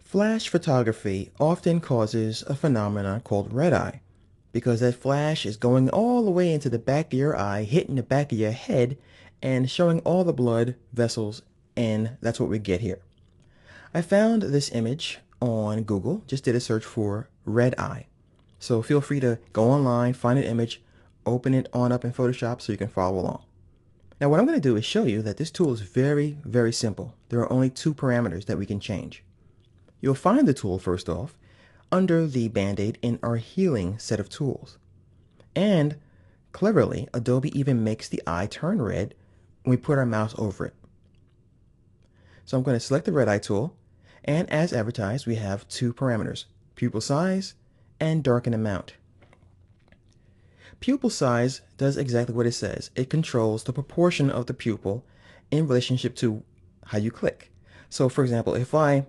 Flash photography often causes a phenomenon called red eye because that flash is going all the way into the back of your eye, hitting the back of your head, and showing all the blood vessels, and that's what we get here. I found this image on Google, just did a search for red eye. So feel free to go online, find an image, open it on up in Photoshop so you can follow along. Now what I'm going to do is show you that this tool is very, very simple. There are only two parameters that we can change. You'll find the tool, first off, under the Band-Aid in our healing set of tools. And cleverly, Adobe even makes the eye turn red when we put our mouse over it. So I'm going to select the red eye tool, and as advertised, we have two parameters, pupil size and darken amount. Pupil size does exactly what it says. It controls the proportion of the pupil in relationship to how you click. So for example, if I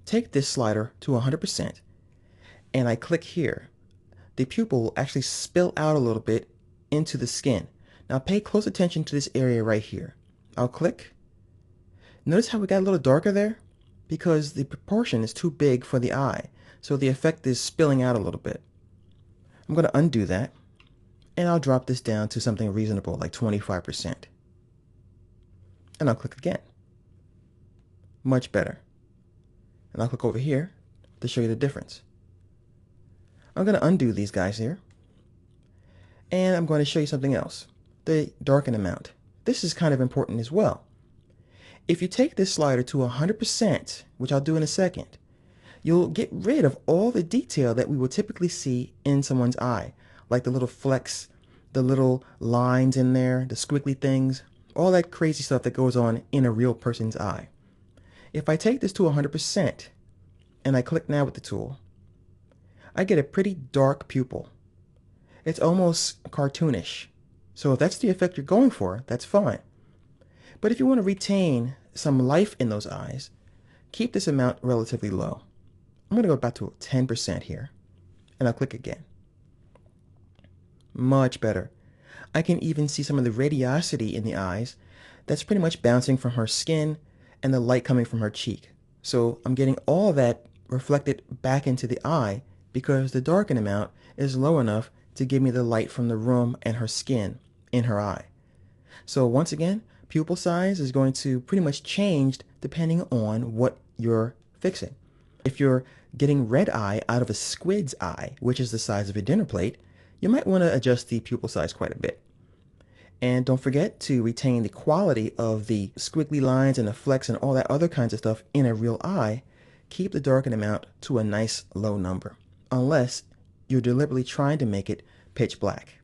take this slider to 100% and I click here, the pupil will actually spill out a little bit into the skin. Now pay close attention to this area right here. I'll click. Notice how we got a little darker there? Because the proportion is too big for the eye, so the effect is spilling out a little bit. I'm going to undo that, and I'll drop this down to something reasonable, like 25%. And I'll click again. Much better. And I'll click over here to show you the difference. I'm going to undo these guys here. And I'm going to show you something else. The darken amount. This is kind of important as well. If you take this slider to 100%, which I'll do in a second, you'll get rid of all the detail that we will typically see in someone's eye, like the little flecks, the little lines in there, the squiggly things, all that crazy stuff that goes on in a real person's eye. If I take this to 100% and I click now with the tool, I get a pretty dark pupil. It's almost cartoonish. So if that's the effect you're going for, that's fine. But if you want to retain some life in those eyes, keep this amount relatively low. I'm going to go back to 10% here, and I'll click again. Much better. I can even see some of the radiosity in the eyes that's pretty much bouncing from her skin and the light coming from her cheek. So I'm getting all that reflected back into the eye because the darken amount is low enough to give me the light from the room and her skin in her eye. So once again, pupil size is going to pretty much change depending on what you're fixing. If you're getting red eye out of a squid's eye, which is the size of a dinner plate, you might want to adjust the pupil size quite a bit. And don't forget to retain the quality of the squiggly lines and the flecks and all that other kinds of stuff in a real eye. Keep the darken amount to a nice low number, unless you're deliberately trying to make it pitch black.